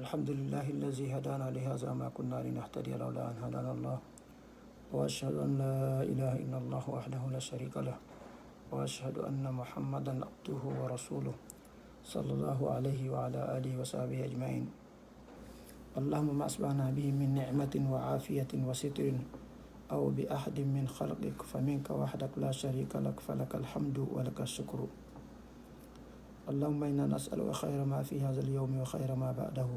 الحمد لله الذي هدانا لهذا ما كنا لنهتدي لولا أن هدانا الله وأشهد أن لا إله إلا الله وحده لا شريك له وأشهد أن محمدا عبده ورسوله صلى الله عليه وعلى آله وصحبه أجمعين. اللهم ما أصبحنا به من نعمة وعافية وستر أو بأحد من خلقك فمنك وحدك لا شريك لك فلك الحمد ولك الشكر. اللهم إنا نسألك خير ما في هذا اليوم وخير ما بعده.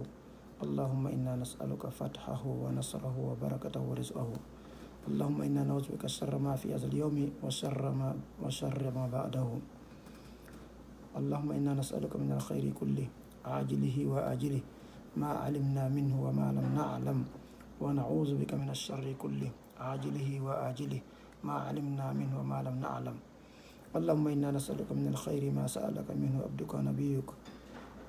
اللهم إنا نسألك فتحه ونصره وبركته ورزقه. اللهم إنا نعوذ بك شر ما في هذا اليوم وشر ما بعده. اللهم إنا نسألك من الخير كله عاجله وآجله ما علمنا منه وما لم نعلم ونعوذ بك من الشر كله عاجله وآجله ما علمنا منه وما لم نعلم. اللهم إنا نسألك من الخير ما سألك منه عبدك ونبيك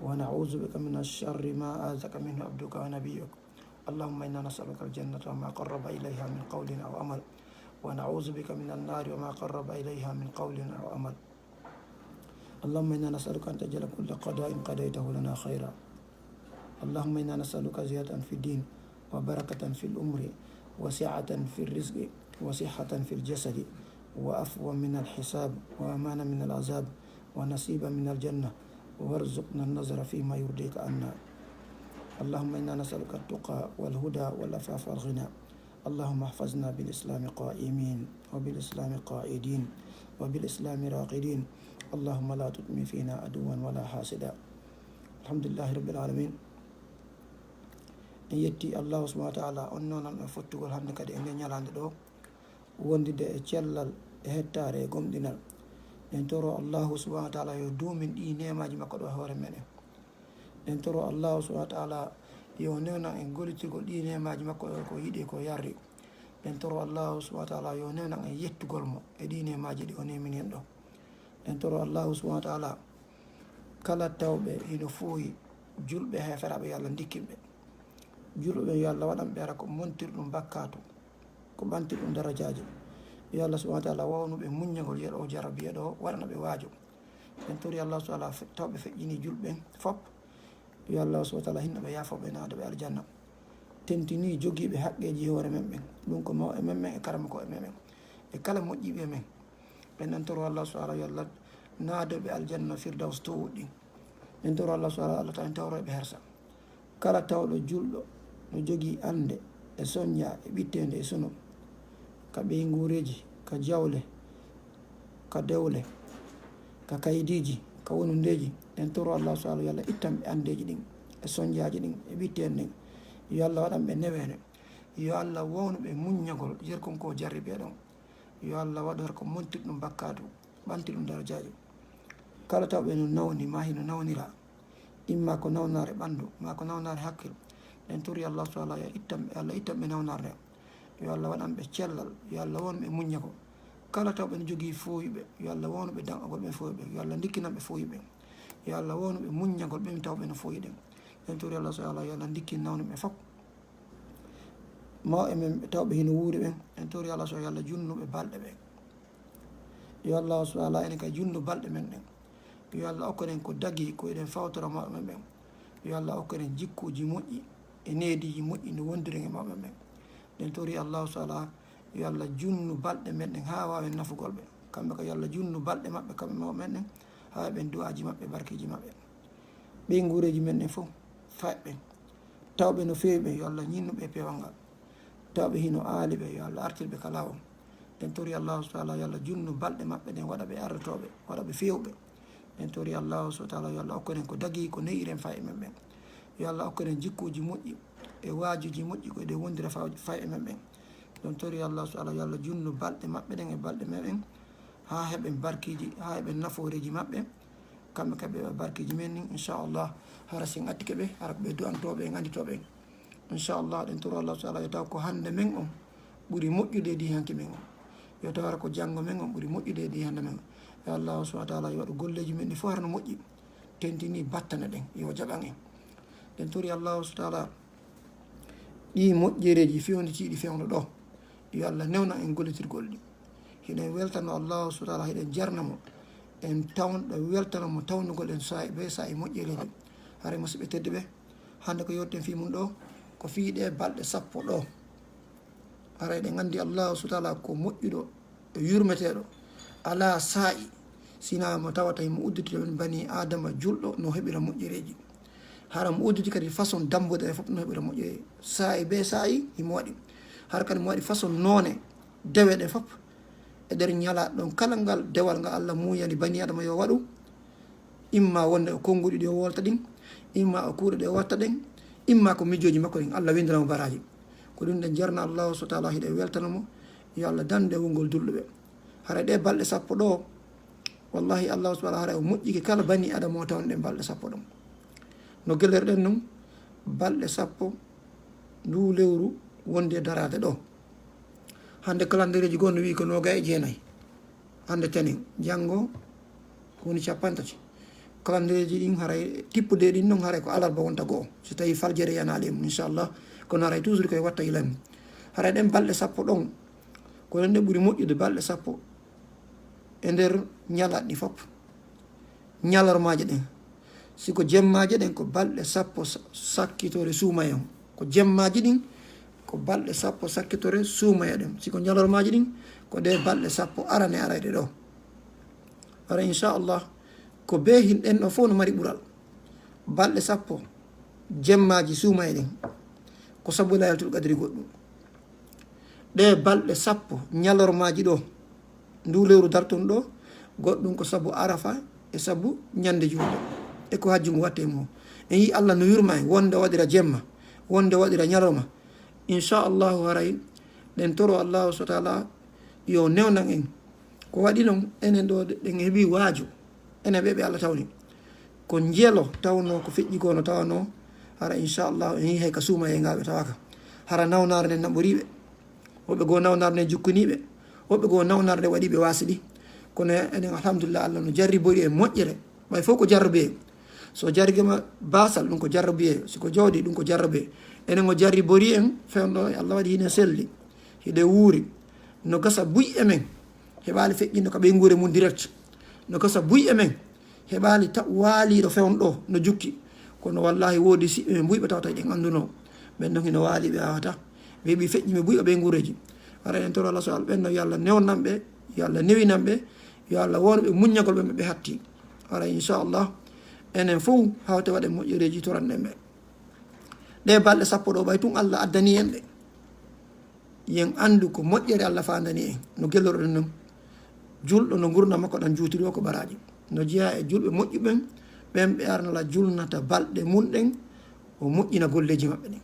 ونعوذ بك من الشر ما آذك منه عبدك ونبيك. اللهم إنا نسألك الجنة وما قرب إليها من قول أو عمل ونعوذ بك من النار وما قرب إليها من قول أو عمل. اللهم إنا نسألك أن تجعل كل قضاء قضيته لنا خيرا. اللهم إنا نسألك زيادة في الدين وبركة في الأمر وسعة في الرزق وصحة في الجسد وعفوا من الحساب وأمانا من العذاب ونصيبا من الجنة وارزقنا النظر فيما يرضيك عنا. اللهم إنا نسألك التقى والهدى والعفاف والغنى. اللهم احفظنا بالإسلام قائمين وبالإسلام قائدين وبالإسلام راقدين. اللهم لا تدمي فينا عدوا ولا حاسدا. الحمد لله رب العالمين. en yetti allahu subhanahu wa ta'ala on noon e fottugol hannde kadi e nde ñalande ɗo wondide e cellal e hettare e gomɗinal en toro allahu subhanahu wa ta'ala yo duumin ɗi nemaji makko ɗo e hoore meɗen. en toro allahu subhanahu wa ta'ala yo newna en gollitirgol ɗi nemaji makko ɗo ko yiiɗi ko yarri. en toro allahu subhanahu wa ta'ala yo newna en yettugol mo e ɗi nemaji ɗi o nemini en ɗo. en toro allahu subhanahu wa ta'ala kala tawɓe hino fooyi julɓe heferaɓe yo Allah dikkinɓe. julɓe yo Allah waɗanɓe ara ko montirɗum bakkatu ko ɓantirɗum darajaji. yo Allah subhanahu wa ta'ala wawnuɓe muññagol yeɗo o jarabiya ɗo waɗana ɓe waajo. en tori Allah subhanahu wa ta'ala tawɓe feƴƴini julɓen fop yo Allah subhanahu wa ta'ala hinnoɓe yaafoɓe naade ɓe aljanna. tentini jogiiɓe haqqeji hoore men ɓen ɗum ko maw e men men e karama ko e men men e kala moƴƴiɓe men ɓen en toro Allah subhanahu yo Allah naadoɓe aljanna firdaus to wuɗɗin. en toro Allah subhanahu Allah taw en tawroɓe hersa kala tawɗo julɗo no jogii ande e soñña e ɓittende e suno ka ɓeygureji ka jawle ka dewle ka kaydiji ka wonundeji. en toro Allah subhanahu yo Allah ittanɓe andeji ɗin e soñjaji ɗin e ɓittende ɗin. yo Allah waɗanɓe newene. yo Allah wownuɓe muññagol jerkon ko jarriɓe ɗon. yo Allah waɗor ko montirɗum bakkatu ɓantirɗum darajaji. kala tawɓe no nawni ma hino nawnira imma ko nawnare ɓandu ma ko nawnare hakkil. en turi Allah subhanahu yo Allah ittanɓe nawnarde. yo Allah waɗanɓe cellal. yo Allah wonɓe muññago. kala tawɓe no jogii fooyiɓe yo Allah wownuɓe danɓagol ɓe fooyiɓe. yo Allah dikkinanɓe fooyiɓe. yo Allah wownuɓe muññagol ɓen tawɓe no fooyi ɗen. en turi Allah subhanahu yo Allah dikkin nawnuɓe fof maw e men tawɓe hino wuuri ɓen. en turi Allah subhanahu yo Allah junnuɓe balɗe ɓen. yo Allah subhanahu enen kay junnu balɗe men ɗen. yo Allah okkoɗen ko dagi ko eɗen fawtora maɓe men ɓen. yo Allah okkoɗen jikkuji moƴƴi e neediji moƴƴi no wondiren e maɓe men. en tori allahu taala yo Allah junnu balɗe men ɗen ha wawen nafugol ɓe kamɓe ko yo Allah junnu balɗe maɓɓe kamɓe maɓe men ɗen ha ɓen du'aji maɓɓe barkeji maɓɓe ɓe guureji men ɗen fof faɓɓen tawɓe no fewi ɓe yo Allah ñinnuɓe pewal ngal. tawɓe hino aali ɓe yo Allah artirɓe kala on. en tori allahu taala yo Allah junnu balɗe maɓɓe ɗen waɗa ɓe ardotoɓe waɗa ɓe fewɓe. en tori allahu subhanahu wa ta'ala yo Allah okkoɗen ko dagi ko neyiren fa e men ɓen. yo Allah okkoɗen jikkuji moƴƴi e waajuji moƴƴi ko eɗen wondira fa e men ɓen. ɗon tori Allah subhanahu yo Allah junnu balɗe maɓɓe ɗen e balɗe men ɓen ha heɓen barkiji ha heɓen naforeji maɓɓe kamɓe kaɓe barkiji men nin inchallah hara sen attike ɓe hara ko ɓe du'antoɓe en anditoɓe inchallah. ɗen toro Allah subhanahu yo taw ko hande men on ɓuuri moƴƴude e di hanke men on. yo taw hara ko janggo men on ɓuuri moƴƴude e di hande men on. yo Allah subhanahu wa ta'ala yo waɗu golleji men ɗi fof harno moƴƴi tentini battane ɗen yo jaɓan en. en tori allahu subhanahu wa ta'ala ɗi moƴƴereji fewnitiɗi fewno ɗo yo Allah newna en gollitirgol ɗi. hiɗen weltano allahu subhanahu wa ta'ala hiɗen jarnamo en tawnɗo weltanamo tawnugol en sa be sa e moƴƴereji hare musidɓe tedde ɓe hande ko yotten fi mum ɗo ko fiiɗe balɗe 10 ɗo ara eɗen gandi allahu subhanahu wa ta'ala ko moƴƴuɗo e yurmeteɗo ala sa'i sina mo tawata mo udditi men bani adama julɗo no heɓira moƴƴereji hara mo udditi kadi façon dambude fof no heɓira moƴƴere sa'i be sa'i himo waɗi har kadi mo waɗi façon noone dewe ɗe fof e nder ñala ɗon kala ngal dewal ngal Allah muyani bani adama yo waɗu imma wonde o konguɗi ɗi o wolta ɗin imma o kuuɗe ɗe o watta ɗen imma ko mijoji makko ɗin Allah windanamo baraji ko ɗum ɗen jarna allahu subhanahu wa ta'ala hiɗe weltanamo yo Allah dande wongol dulɗuɓe hara ɗe balɗe 10 ɗo wallahi allahu subhanahu hara o moƴƴiki kala bani adama o tawan ɗen balɗe 10 ɗum no gellerɗen ɗum balɗe 10 ndu lewru wondi e darade ɗo hande kalandereji goo no wi ko 29 hande tenen janggo woni 50 kalandereji ɗin haray tippude ɗin noon haray ko alarba wonta goo so tawi faljere yanali mum inchallah kono haray toujours koye watta ilam haray ɗen balɗe 10 ɗon ko ɗen ɗe ɓuuri moƴƴude balɗe 10 e nder ñalaɗi fof ñalormaje ɗen siko jemmaje ɗen ko balɗe 10 sakkitore suumaya ko jemmaji ɗin ko balɗe 10 sakkitore suumaya ɗen siko ñalormaji ɗin ko ɗe balɗe 10 arane arayde ɗo ara inchallah ko be hinɗen ɗo fof no mari ɓural balɗe 10 jemmaji suumaya ɗen ko sabu laylatul qadri goɗɗum ɗe balɗe 10 ñalormaji ɗo ndu lewru darton ɗo goɗɗum ko sabu arafa e sabu ñande julde e ko hajjungu watte mo en yi Allah no yurma en wonde waɗira jemma wonde waɗira ñalorma inchallahu haray ɗen toro allahu subhanahu wa ta'ala yo newnan en ko waɗi noon enen ɗo ɗen heeɓi waaju enen ɓe Allah tawni ko jeelo tawno ko feƴƴi ko no tawano hara inchallahu en yi hay ka suuma e ngaɓe tawaka hara nawnare nden naɓoriɓe woɓɓe goo nawnare nden jukkuniɓe woɓɓe goo nawnare nde waɗiɓe waasiɗi kono enen alhamdulillah Allah no jarribori e moƴƴere ɓay fof ko jarrabe so jarriguima basal ɗum ko jarrabe siko jawdi ɗum ko jarrabe enen o jarribori en fewno Allah waɗi hine selli hiɗe wuuri no gasa buy e men heɓali feƴƴinde ko ɓe guure mum direct no gasa buy e men heɓali waaliɗo fewn ɗo no jukki kono wallahi woodi siɓɓe men buyɓe tawata ɗen anduno ɓen ɗon hino waali ɓe awata ɓe heeɓi feƴƴime buyɓe ɓe guureji ara en toro Allah so Allah ɓenno yo Allah newnanɓe yo Allah newinanɓe yo Allah wonɓe muññagol ɓe ɓe hatti ara inchallah enen fof hawte waɗe moƴƴereji toranɗen ɓe ɗe balɗe 10 ɗo ɓay tun Allah addani en ɗe yen andu ko moƴƴere Allah fandani en no gellorɗen noon julɗo no gurna makko ɗan juutiri o ko baraji no jeeya e julɓe moƴƴuɓen ɓen ɓe arnala julnata balɗe mum ɗen o moƴƴina golleji maɓɓe ɗen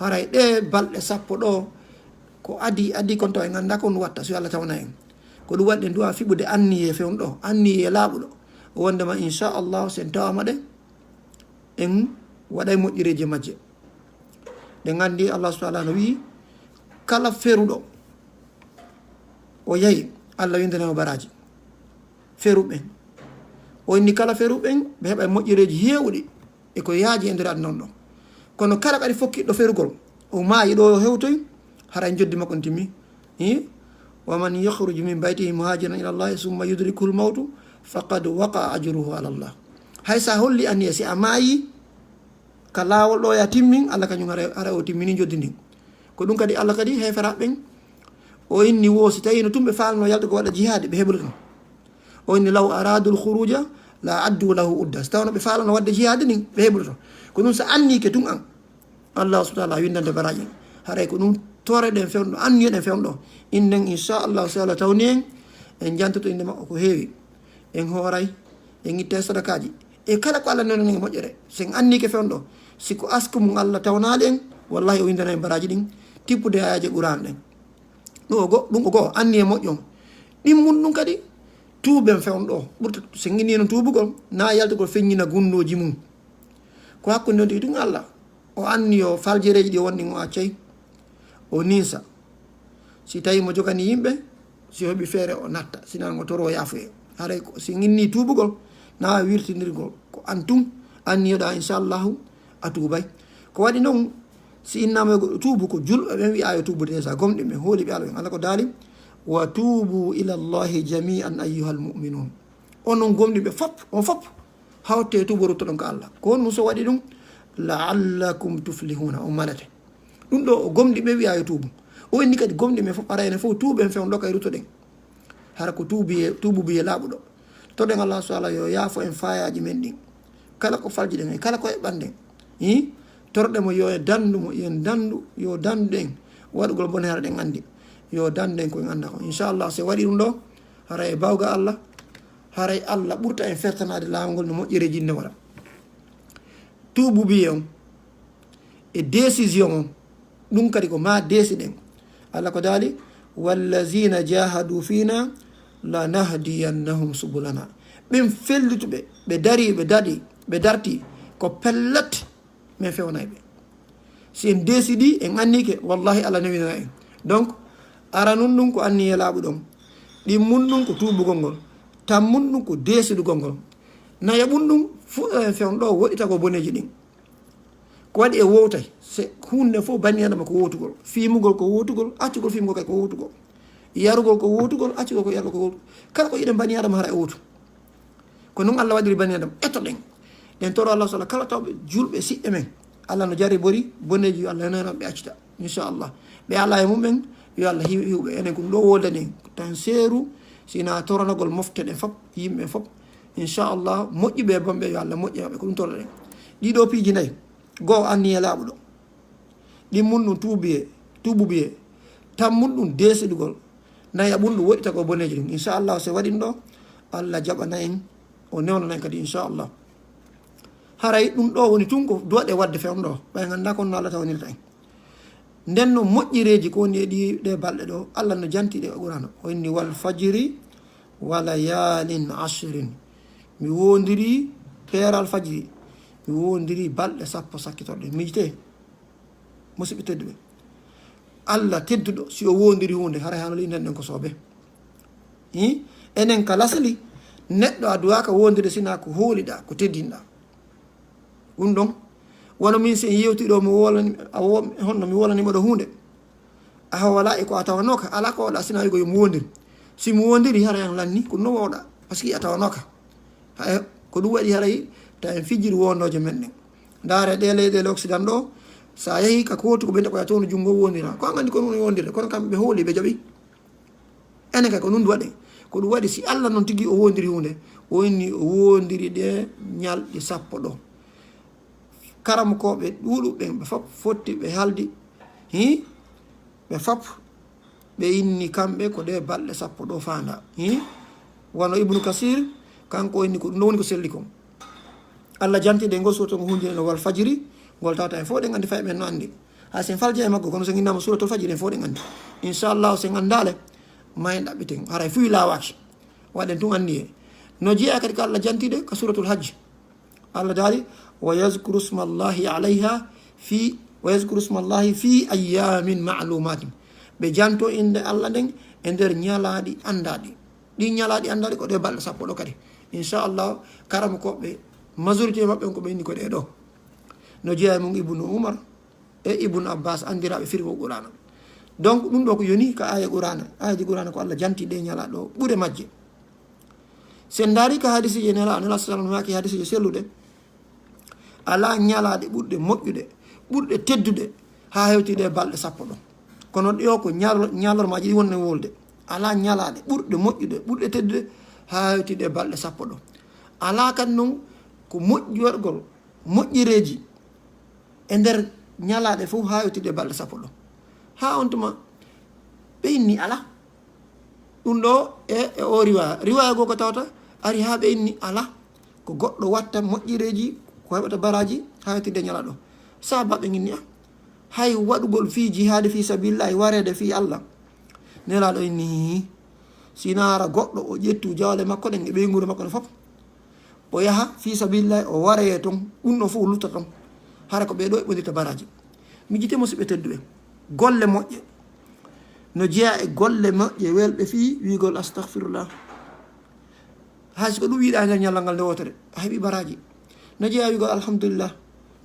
haray ɗe balɗe 10 ɗo ko adi kon taw en ganda ko ɗum watta so Allah tawna en ko ɗum waɗi ɗen duwa fiɓude anniye fewn ɗo anniye laaɓuɗo wondema inchallah sen tawama ɗe en waɗay moƴƴireji majje ɗe gandi Allah subhanahu wa ta'ala no wi kala feruɗo o yahi Allah windanemo baraji feruɓen o inni kala feruɓen ɓe heɓa moƴƴireji hewɗi e ko yaaji e nder aduna on ɗon kono kala kadi fokkiɗɗo ferugol o maayi ɗo hewtoy hara joddi makko n timmi waman yahruju min baytihi muhajiran ila llahi summa yudrikuhu lmawtu faqad waqa ajruhu ala llah hay sa holli anniya si a maayi ka laawol ɗo ya timmin Allah kañum hara o timmini joddi ndin ko ɗum kadi Allah kadi heferaɓen o inni wo si tawi no tumɓe falno yalta ko waɗa jihadi ɓe heɓre ɗum o inni law aradu lkhuruja la addu lahu udda so tawno ɓe falano wadde jihadi ndin ɓe heɓre to ko ɗum so annike tun an Allah subhanahu wa ta'ala windande baraji en haray ko ɗum tore ɗen fewno ɗo anniyoɗen fewno ɗo inden inchallahu so Allah tawni en en jantoto inde makko ko heewi en hooray en itte sadakaji e kala ko Allah newnan en moƴƴere sen annike fewno ɗo siko aska mum Allah tawnaɗe en wallahi o windana en baraji ɗin tippude ayaje ɓurano ɗen ɗum ko goo anniye moƴƴon ɗimmun ɗum kadi tuuɓen fewno ɗo ɓurta sen innino tuubugol na yaltugol feññina gunnoji mum ko hakkude on tigi ɗum Allah o anni yo faljereji ɗi wonɗin o accay o ninsa si tawi mo jogani yimɓe si heeɓi feere o natta sinan o toro yaafuye haray si inni tuubugol na wirtidirgol ko an tum anniyoɗa inchallahu a tuubay ko waɗi noon si innama goɗɗo tuubu ko julɓe ɓen wiya yo tuubude déjà gomɗe ɓe hooli ɓe Allah ɓen Allah ko daali wa tuubu ila llahi jami'an ayyuha almu'minun onon gomɗi ɓe fop on fop hawte tuubo ruttoɗon ko Allah ko honɗum so waɗi ɗum la'allakum tuflihuna o manate ɗum ɗo o gomɗi ɓe wiya yo tuubu o inni kadi gomɗi men fof arayne fof tuuɓen fewn ɗo kay rutoɗen hara ko tuubu biye laaɓuɗo toɗen Allah subhanahu yo yaafo en fayaji men ɗin kala ko falji ɗen kala ko heɓɓanɗen torɗemo yo e dandumo yen dandu yo danduɗen waɗugol bone hara ɗen andi yo danduɗen koyen anda ko inchallah so waɗi ɗum ɗo haray bawga Allah haray Allah ɓurta en fertanade laawol ngol no moƴƴere jinne wara tuubu biye on e décision on ɗum kadi ko ma déciɗen Allah ko daali wallazina jahadu fina lanahdiyannahum subulana ɓen fellituɓe ɓe dari ɓe daɗi ɓe darti ko pellat min fewnay ɓe si en décidi en annike wallahi Allah newinana en donc ara nun ɗum ko anni e laaɓu ɗon ɗin mun ɗum ko tuubugol ngol tan mun ɗum ko décidugol ngol naya ɓum ɗum fuɗɗo en fewn ɗo woɗɗita ko boneji ɗin ko waɗi e wowtay se hunde fof bani adama ko wotugol fimugol ko wotugol accugol fimugol kay ko wotugol yarugol ko wotugol accugol ko yarugol ko wotugol kala ko yiɗen bani adama hara e wotu ko noon Allah waɗiri bani adama eto ɗen ɗen toro Allah sala kala tawɓe julɓe siɗɗe men Allah no jari bori boneji yo Allah nanan ɓe accita inchallah ɓe ala e mumɓen yo Allah hiwɓe enen ko ɗum ɗo wodanen tan seeru sina toranagol mofteɗen fop yimɓe fop inchallah moƴƴiɓe bamɓe yo Allah moƴƴi maɓɓe ko ɗum toroɗen ɗiɗo piiji nayyi goho anni e laaɓuɗo ɗin mun ɗum tuubu biye tan mun ɗum desidugol naya ɓum ɗum woɗɗita ko boneji ɗum inchallah so waɗin ɗo Allah jaɓana en o newnana en kadi inchallah haray ɗum ɗo woni tun ko duwaɗe wadde fewn ɗo ɓay ganda kono no Allah tawanirta en nden no moƴƴireji ko woni e ɗe balɗe ɗo Allah no jantiɗe o qur'an o inni wal fajiri wa layalin ashrin mi wondiri peeral fajiri mi wondiri balɗe sappo sakkitorɗe miijte musidɓe tedduɓe Allah tedduɗo si o wondiri hunde haray hano li nden ko soobe enen ka lasli neɗɗo a duwaka wondire sina ko hooliɗa ko teddinɗa ɗum ɗon wono min si en yewtiɗo mi wolani honno mi wolanima ɗo hunde a wala e ko a tawanoka ala ko waɗa sina wigo yomi wondiri si mi wondiri haray an lanni ko no wawɗa par ce que a tawanoka hay ko ɗum waɗi haray ta en fijjiri wondoje men ɗen ndaare ɗe leyɗele occident ɗo sa yeehi ka kooti ko ɓe ndeɓoya toon junngo wondira ko an andi ko ɗum wondirde kono kamɓe ɓe hooli ɓe jaɓi enen kay ko ɗum waɗe ko ɗum waɗi si Allah noon tigui o wondiri hunde o inni o wondiri ɗe ñalɗi sappo ɗo karam koɓe ɗuɗuɓɓen ɓe fop fotti ɓe haldi ɓe fop ɓe inni kamɓe ko ɗe balɗe sappo ɗo fanda wono ibnu kasir kanko inni ko ɗum ɗo woni ko selli kon Allah jantide ngol surato ngo hundine no wal fajiri ngol tawta en fof ɗen andi fay ɓen no andi ha sen falja e maggo kono so guinnama suratul fajiri en fof ɗen andi inchallahu sen andale ma en ɗaɓɓiten haray fuyi lawaki waɗen tun andi e no jeeya kadi ko Allah jantide ko suratul hajj Allah daali wa yazkuru smallahi alayha fi ayamin ma'lumatin ɓe janto inde Allah nden e nder ñalaɗi andaɗi ɗi ñalaɗi andaɗi ko ɗe balɗe sappo ɗo kadi inchallah karama koɓe majorité maɓɓe ko ɓe inni ko ɗe ɗo no jeeya mum ibnu oumar e ibnu abbas andiraɓe firgo qur'ana donc ɗum ɗo ko yoni ko aya qur'ana ayaji qur'ana ko Allah janti ɗe ñalaɗo ɗo ɓuure majje sen daari ko hadisiji nela sallam maki hadisiji selluɗe ala ñalaɗe ɓurɗe moƴƴuɗe ɓurɗe tedduɗe ha hewtiɗe balɗe sappo ɗo kono ɗo ko ñalormaji ɗi wonne wolde ala ñalaɗe ɓurɗe moƴƴuɗe ɓurɗe tedduɗe ha hewtiɗe balɗe sappo ɗo ala kadi noon ko moƴƴorgol moƴƴireji e nder ñalaɗe fof ha hewtiɗe balɗe sappo ɗo ha on tuma ɓe inni ala ɗum ɗo e o riwaya goo ko tawata ari ha ɓe inni ala ko goɗɗo watta moƴƴireji ko heɓata baraji ha hewtidde ñalaɗo sabaɓe ginni hay waɗugol fi jihade fi sabilillahi warede fi Allah nelaɗo inni sinara goɗɗo o ƴettu jawle makko ɗen e ɓeygure makko ne foof o yaha fi sabilillahi o waraye toon ɗum ɗo fof o lutta toon hara ko ɓeɗo eɓodirta baraji mi jite musidɓe tedduɓe golle moƴƴe no jeeya e golle moƴƴe welɓe fi wigol astahfirullah hayso ko ɗum wiiɗa nder ñallal ngal nde wotere a heeɓi baraji no jeeya wigol alhamdulillah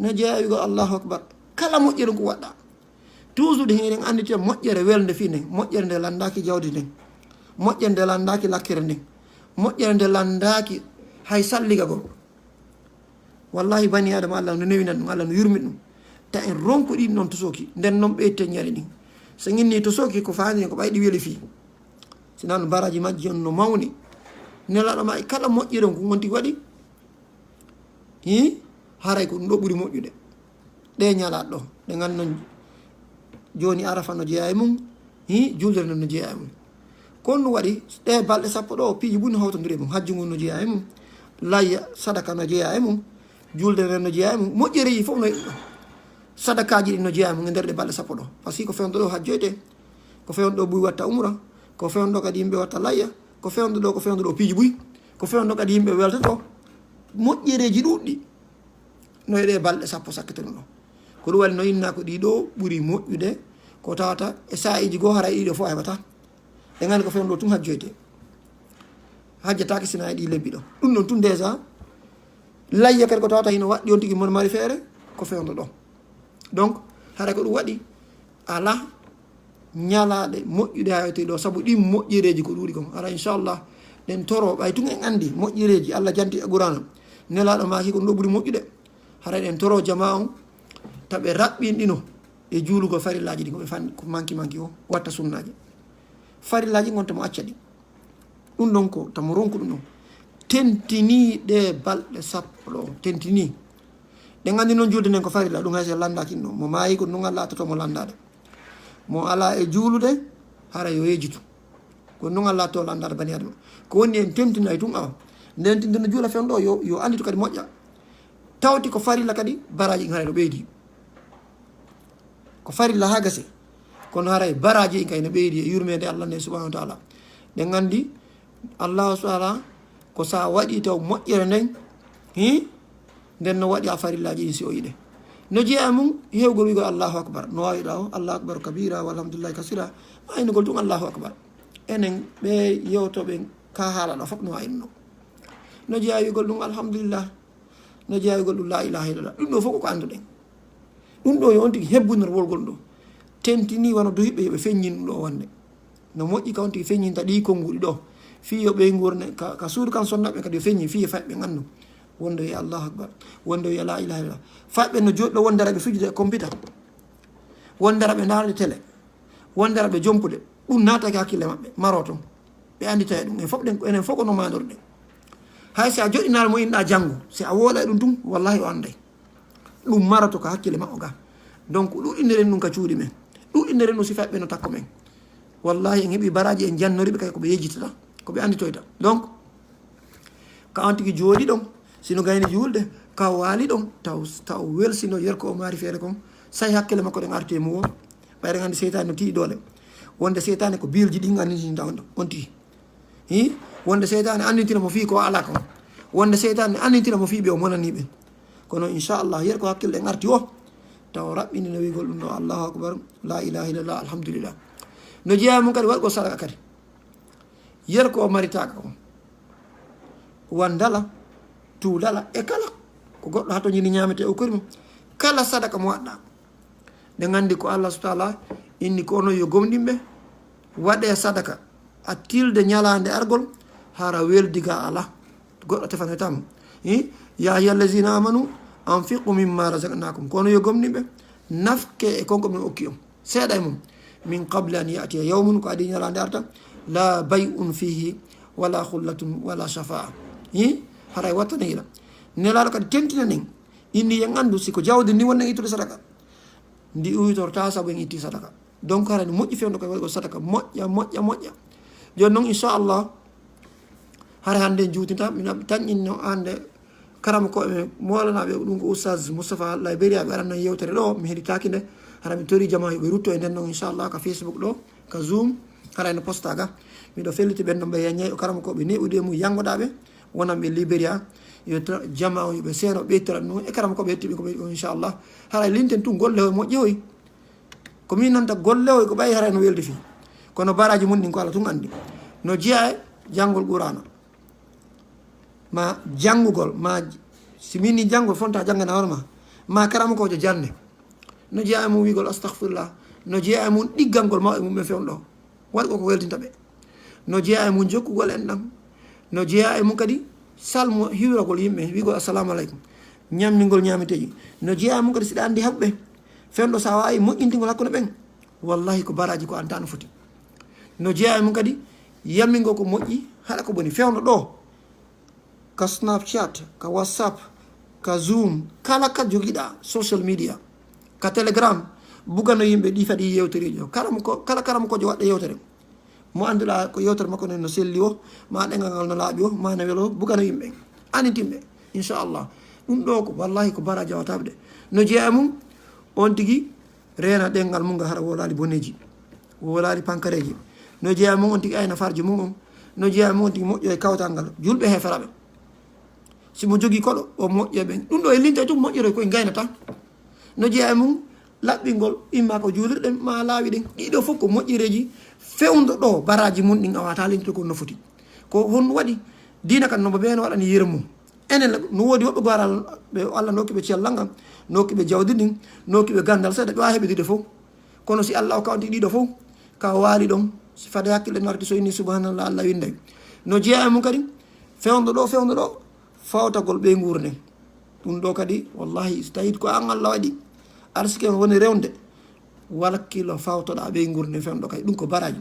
no jeeya wigol allahu akbar kala moƴƴere ko waɗɗa toujours de heɗen andita moƴƴere welde fi nden moƴƴere nde landaki jawdi nden moƴƴere nde landaki lakkere nden moƴƴere nde landaki hay salligagol wallahi bani adama Allah no newinan ɗum Allah no yurmi ɗum ta en ronku ɗin noon tosoki nden noon ɓeyte ñale ɗin so ginni tosoki ko faani ko ɓayɗi weeli fi sinan baraji majji on no mawni nelaɗo ma e kala moƴƴiron ko gonti waɗi haray ko ɗum ɗo ɓuuri moƴƴude ɗe ñalaɗ ɗo ɗe gannon joni arafa no jeeya e mum juldere nde no jeeya e mum kon ɗum waɗi ɗe balɗe sappo ɗo piiji ɓuri no hawtodiri e mum hajju ngun no jeeya e mum layya sadaka no jeeya e mum juldere nde no jeeya e mum moƴƴereji fof no yiɗi ɗo sadakaji ɗi no jeeya e mum e nder ɗe balɗe sappo ɗo par ce que ko fewndo ɗo hajjoyde ko fewndo ɗo ɓuuri watta umra ko fewndo kadi yimɓe watta layya ko fewndo ɗo ko fewndo ɗo piiji ɓuyi ko fewndo kadi yimɓe weltoto moƴƴereji ɗuɗɗi no e ɗe balɗe sappo sakkete ɗum ɗo ko ɗum waɗi no inna ko ɗiɗo ɓuuri moƴƴude ko tawata e sa'iji goo hara ɗiɗo fof a heɓata ɗe gandi ko fewndo tum hajjoyte hajjatake sina e ɗi lebbi ɗo ɗum ɗon tum déjà layya kadi ko tawata hino waɗɗi on tigui mon mari feere ko fewndo ɗo donc hara ko ɗum waɗi ala ñalaɗe moƴƴude ha yewte ɗo saabu ɗin moƴƴereji ko ɗuuɗi kon ara inchallah ɗen toro ɓay tun en andi moƴƴereji Allah janti e qur'ana nelaɗo maki ko ɗum ɗo ɓuuri moƴƴude hara ɗen toro jama on taɓe raɓɓinɗino e juulugol farillaji ɗi koɓe fan ko manki o watta sunnaji farillaji gontemo acca ɗi ɗum ɗon ko tamo ronku ɗum ɗon tentini ɗe balɗe sappo ɗo tentini ɗe gandi noon julde nden ko farilla ɗum hayso landaki ɗum ɗo mo maayi ko ɗum Allah attotomo landade mo ala e juulude hara yo yejitu ko ɗum Allah atto landade bani adama ko woni en temtinayi tun awa nden tindino juula fen ɗo yo anditu kadi moƴƴa tawti ko farilla kadi baraji ɗin haray no ɓeydi ko farilla ha gase kono haray baraji ɗin kay no ɓeydi e yurmede Allah nde subhanahu wa taala ɗen gandi Allah subhanahu ko sa waɗi taw moƴƴere nden nden no waɗi a farillaji ɗin si o yiɗe no jeeya mum hewgol wigol Allahu akbar no wawiɗa o Allahu akbar kabira walhamdulillahi kasira aynugol tun Allahu akbar enen ɓe yewtoɓe ka haalaɗo fof no wayi ɗum no jeeya wigol ɗum alhamdulillah no jeeya wigol ɗum la ilaha illallah ɗum ɗo fof koko anduɗen ɗum ɗo yo on tigui hebbunor wolgol ɗo tentini wona do hiɓɓe yoɓe feññin ɗum ɗo wonde no moƴƴi ka on tigui feññinta ɗi konnguɗi ɗo fi yo ɓe gurne ka suudu kan sonnaɓe kadi yo feññi fi e faɓɓe gandu wonde wiya Allahu akbar wonde wiya la ilaha illallah faɓɓe no joɗɗo wonderaɓe fijude e computer wonderaɓe darde télé wonderaɓe jompude ɗum natake hakkille maɓɓe maro ton ɓe andita e ɗum en fof enen fof kono madorɗe hay si a joɗɗinare mo inɗa janggo si a woola e ɗum tum wallahi o anday ɗum marato ko hakkille maɓɓo ga donc ɗuɗɗineren ɗum ka cuuɗi men ɗuɗɗineren ɗum si faɓɓe no takko men wallahi en heeɓi baraji en jannoriɓe kay koɓe yejjitata koɓe anditoyta donc ka on tigui jooɗi ɗon sino gayni julde ka waali ɗon taw welsino yerko o maari feere kon sayi hakkille makko ɗen arte mu o ɓayre gandi seytane no tiɗi doole wonde seytane ko biilji ɗin andintinta on tii wonde seytane andintina mo fi ko ala kon wonde seytane andintina mo fi ɓe o monaniɓe kono inchallah yerko hakkille ɗen arti o taw raɓɓini no wigol ɗum ɗo Allahu akbar la ilaha illallah alhamdulillah no jeeya mum kadi waɗgo sadaka kadi yerko o maritaka kon wandala tuudala e kala ko goɗɗo hato ñini ñamete o kori mum kala sadaka mo waɗɗa nde gandi ko Allah subhanahu wa taala inni ko onon yo gomɗinɓe waɗe sadaka a tilde ñalande argol hara weldiga ala goɗɗo tefanetamo ya ayyuhallazina amanu anfiqu mimma razaqnakum kono yo gomɗinɓe nafke e konko min okki on seeɗa e mum min qable an yatiya yawmun ko adi ñalande arta la bay'un fihi wala khullatun wala shafaa haray wattane hila nelaɗo kadi tentina nen inni yen andu siko jawdi ndi wonnen ittude sadaka ndi uytorta saabu en itti sadaka donc hara ni moƴƴi fewndo koye waɗgol sadaka moƴƴa joni noon inchallah hara hande juutinta min tañƴinno ande karama ko e molanaɓe ɗum ko oustaz moustapha laybériyaɓe aranno yewtere ɗo mi heɗitaki nde hara mi tori jama yoɓe rutto e nden noon inchallah ka facebook ɗo ka zoom hara ene posta ga miɗo felliti ɓen ɗon ɓe yeñay o karama koɓe neɓude mum yangoɗaɓe wonanɓe libéria yo jama o yoɓe seeno ɓeytorat ɗum e karama koɓe hettiɓe koɓe inchallah haray linten tun golle hoye moƴƴi hoy ko min nanta golle hoy ko ɓayi haray no weldi fi kono baraji mum ɗin ko Allah tun andi no jeeya e janngol qur'ana ma janngugol ma si minni janngol fonta janggana hoorema ma karama kojo jande no jeeya e mum wigol astahfirullah no jeeya e mum ɗiggangol mawɓe mum ɓe fewno ɗo waɗi koko weltinta ɓe no jeeya e mum jokkugol en ɗam no jeeya e mum kadi salmo hiwragol yimɓe wigol assalamu aleykum ñamningol ñamiteji no jeeya mum kadi siɗa andi haɓɓe fenɗo sa wawi moƴƴintingol hakkude ɓen wallahi ko baraji ko anta no foti no jeeya mum kadi yammingo ko moƴƴi haɗa ko boni fewno ɗo ka snapchat ka whatsapp ka zoom kala ka joguiɗa social media ka telegram bugano yimɓe ɗi fadi yewterijo kala karamo kojo waɗɗa yewtere mo anduɗa ko yewtere makko no selli o ma ɗengal ngal no laaɓi o ma no welo bugano yimɓe anitimɓe inchallah ɗum ɗo ko wallahi ko bara jawataɓe de no jeeya mum on tigui reena ɗengal mum nga haɗa wolali boneji wolali pankareji no jeeya mum on tigui ayna farji mum on no jeeya mum on tigui moƴƴo e kawtal ngal julɓe heferaɓe simo jogui koɗo o moƴƴe ɓen ɗum ɗo e linta tum moƴƴere koye gaynata no jeeya mum laɓɓingol imma ko juulirɗen ma laawi ɗen ɗiɗo fof ko moƴƴireji fewdo ɗo baraji mum ɗin a wata lintude ko no foti ko hon waɗi dina kan nomo ɓeeno waɗani yere mum enen no woodi woɓɓe goral ɓe Allah nokkiɓe cellal ngal nokkiɓe jawdi ɗin nokkiɓe gandal seeɗa ɓe wawi heɓidude fof kono si Allah o kawti ɗiɗo fof ka waali ɗon si fade hakkille ɗen warti so inni subhanallah Allah winday no jeeya mum kadi fewdo ɗo fawtagol ɓe gurnen ɗum ɗo kadi wallahi so tawi ko an Allah waɗi arsike woni rewde wakkilo fawtoɗa ɓe gurne femɗo kay ɗum ko baraji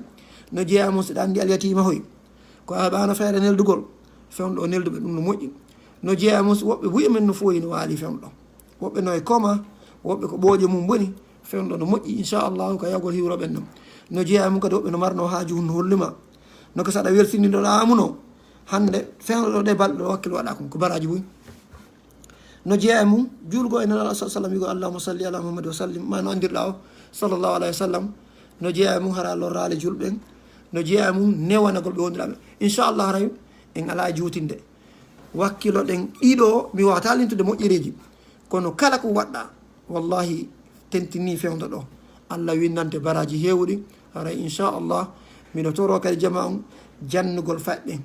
no jeeya mum siɗa andi alyatima hoy ko heɓano feere neldugol femɗo nelduɓe ɗum no moƴƴi no jeeya mum woɓɓe buye men no foyi no waali femɗo woɓɓe no e koma woɓɓe ko ɓooƴe mum boni femɗo no moƴƴi inchallahu ko yawgol hiwroɓen ɗum no jeeya mum kadi woɓɓe no marno haaju hun holluma no ko saɗa weltiniɗoɗa amuno hande femɗo ɗe balɗe ɗo wakkilo waɗa ko baraji buy no jeeya mum julgo e nana sa sallam wigo allahuma salli ala muhammadi wa sallim ma no andirɗa o sallllahu alayhi wa sallam no jeeya mum hara lorrale julɓen no jeeya mum newanagol ɓe wondiraɓe inchallah haray en ala juutinde wakkilo ɗen ɗiɗo mi wawata lintude moƴƴereji kono kala ko waɗɗa wallahi tentini fewdo ɗo allah windante baraji hewɗi haray inchallah miɗo toro kadi jama on jannugol faɗɗen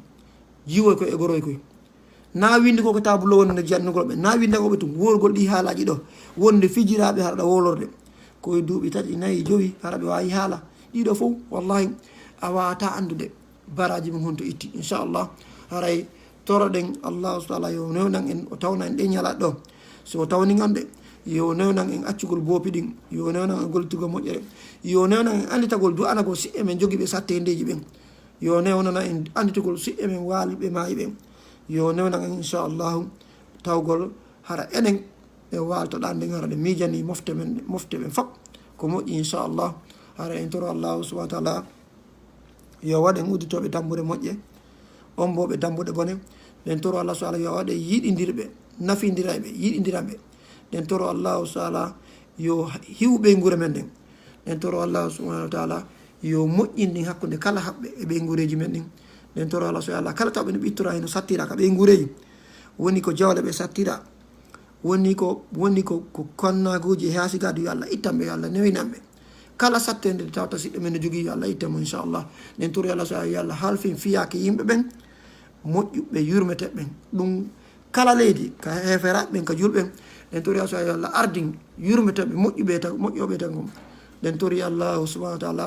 jiwoy koye e goroy koye na winde koko tabulo wonde jannugol ɓe na winde koɓe tum worgol ɗi haalaji ɗo wonde fijiraɓe haraɗa wolorde koye duuɓi 3 4 5 hara ɓe wawi haala ɗiɗo fof wallahi a wawata andude baraji mum honto itti inchallah haray toroɗen allahu taala yo newnan en o tawna en ɗe ñalaɗ ɗo so tawnigan ɓe yo newnan en accugol boopi ɗin yo newnan en gollitugol moƴƴere yo newnan en anditagol du'anagol siɓe men jogui ɓe sattendeji ɓen yo newnana en anditugol siɓe men waaliɓe maayi ɓen yo newnan en inchallahu tawgol hara enen ɓe waltoɗa nden hara ɗe miijani mofte ɓen fop ko moƴƴi inchallah hara en toro allahu subahana taala yo waɗen udditoɓe dambude moƴƴe on bo ɓe dambuɗe bone ɗen toro allah subahana yo waɗe yiɗidirɓe nafidiraɓe yiɗidiraɓe ɗen toro allahu taala yo hiwɓe guure men ɗen ɗen toro allahu subahana wa taala yo moƴƴindin hakkude kala haɓɓe e ɓe guureji men ɗin ɗen toro allah subahana kala tawɓe no ɓittora heno sattira ka ɓe guureji woni ko jawle ɓe sattira woni ko konnaguji e hasigade yo allah ittanɓe yo allah newinanɓe kala sattede nde tawta siɗɗo men no jogui yo allah ittamo inchallah ɗen toro allah subahana yo allah halfin fiyake yimɓe ɓen moƴƴuɓe yurmete ɓen ɗum kala leydi ka heferaɓe ɓen ka julɓen ɗen tori allah subahana yo allah ardin yurmeteɓe moƴƴoɓe tan gom ɗen tori allahu subahana wa taala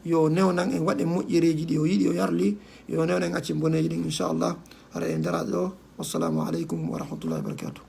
yo newnan en waɗe moƴƴereji ɗi o yiiɗi o yarli yo newnan en accen boneji ɗin inchallah hara en daraɗo ɗo wassalamu aleykum wa rahmatullahi wa barakatuh